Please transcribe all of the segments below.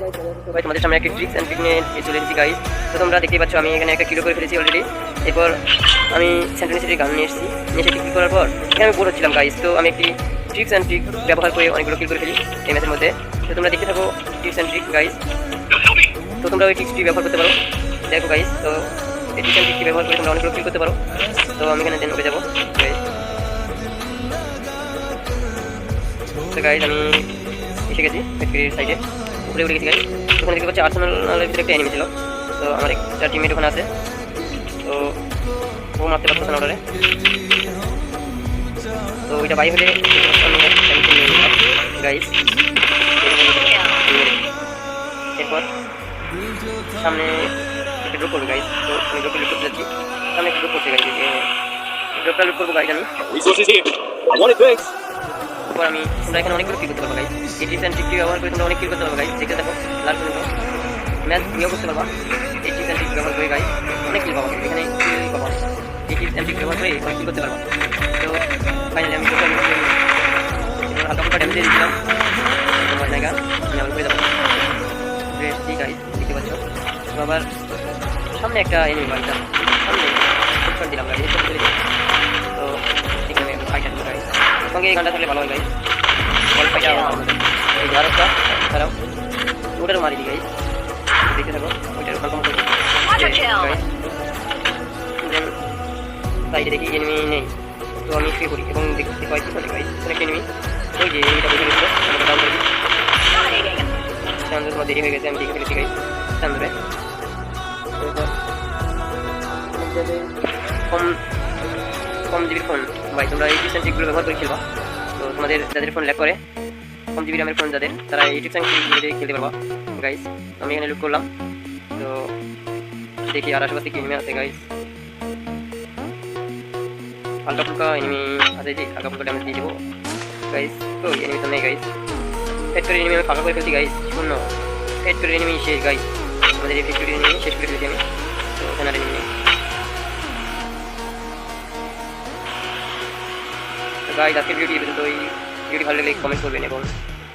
ভাই তোমাদের সামনে একটা ট্রিক্স অ্যান্ড ট্রিক নিয়ে চলে এসেছি গাইস। তো তোমরা দেখতেই পাচ্ছ আমি এখানে একটা কিলো করে ফেলেছি অলরেডি। এরপর আমি সেন্ট্রানিসিটির গান নিয়ে এসেছি, নিয়ে এসে কিল করার পর এখানে আমি বোর হচ্ছিলাম গাইস। তো আমি একটি ট্রিক্স অ্যান্ড ট্রিক ব্যবহার করে অনেকগুলো কিল করে ফেলি এই ম্যাচের মধ্যে। তো তোমরা দেখতে থাকো ট্রিক্স অ্যান্ড ট্রিক গাইস। তো তোমরা ওই ট্রিক্সটি ব্যবহার করতে পারো, দেখো গাইস। তো এই ট্রিক্স অ্যান্ড ট্রিকটি ব্যবহার করে তোমরা অনেকগুলো কিল করতে পারো। তো আমি এখানে দেন উঠে যাবো গাইস। তো গাইস আমি এসে গেছি ফ্যাক্টরির সাইডে, উপরে উঠে গেছি গাইস। ওখানে দেখতে পাচ্ছি আর্সেনালের ভিতরে একটা এনিমি ছিল। তো আমার একটা টিমমেট ওখানে আছে, তো ও মারতে পারতেছে না অর্ডারে। তো ওইটা বাই হলে গাইস। এরপর সামনে একটা ড্রপ করবো গাইস। তো আমি ড্রপটা লুট করতে যাচ্ছি, সামনে একটা ড্রপ করতে গাইস। ড্রপটা লুট করবো গাইস আমি। এরপর আমি তোমরা এখানে অনেকগুলো কিল করতে পারবো গাইস। এই টিপস অ্যান্ড ট্রিকটি ব্যবহার করে তোমরা অনেক কিল করতে পারবো গাইস। দেখতে থাকো লাস্ট পর্যন্ত, ম্যাচ ইয়ে করতে পারবা এই টিপস অ্যান্ড ট্রিক ব্যবহার করে গাইস। অনেক কিল পাবো এখানে, কিল পাবো এই টিপস অ্যান্ড ট্রিক ব্যবহার করে অনেক কিল করতে পারবো। তো ফাইনালি আমি হালকা ফুলকা ড্যামেজ দিয়ে দিয়েছিলাম তোমার জায়গা, আমি আবার করে যাবো ঠিক গাইস। দেখতে পাচ্ছ তো আবার সামনে একটা এনিমি বাড়িটা সামনে ফুটফাট দিলাম গাইস। তো এখানে আমি ফাইট আসবো গাইস, সঙ্গে এই গানটা থাকলে ভালো হয় গাইস। বল ফাইটা এই ধারকটা ছাড়াও ওটারও মারি দিই গাইস। দেখতে থাকো ওইটার কনফার্ম করি দেন সাইডে দেখি এনিমি নেই। তো আমি স্প্রে করি এবং দেখতে পাই গাইস অনেক এনিমি। ওই যে এনিমিটা বসে গেছিলো, আমাকে ডাউন করে দিই। চান্দের তোমার দেরি হয়ে গেছে, আমি দেখে ফেলেছি গাইস চান্দরে। কম জিবির ফোন ভাই, তোমরা এই টিপস অ্যান্ড ট্রিকগুলো ব্যবহার করে খেলবা। তো তোমাদের যাদের ফোন ল্যাগ করে, কম জিবি র্যামের ফোন যাদের, তারা এই টিপস অ্যান্ড ট্রিকগুলো দিয়ে খেলতে পারবা গাইস। আমি এখানে লুট করলাম, তো দেখি আর আশেপাশে কি এনিমি আছে গাইস। হালকা ফুলকা এনিমি আছে, যে হালকা ফুলকা ড্যামেজ দিয়ে দেবো গাইস। তো এনিমি তো নেই গাইস, হেড করে এনিমি আমি ফাঁকা করে ফেলছি গাইস। শূন্য হেড করে এনিমি শেষ গাইস, আমাদের এই ফ্যাক্টরি এনিমি শেষ করে ফেলছি আমি। তো ওখানে আর এনিমি নেই গাইস। আজকের ভিডিওটি পর্যন্ত, এই ভিডিওটি ভালো লাগলে কমেন্ট করবেন এবং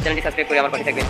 চ্যানেলটি সাবস্ক্রাইব করে আমার পাশে থাকবেন।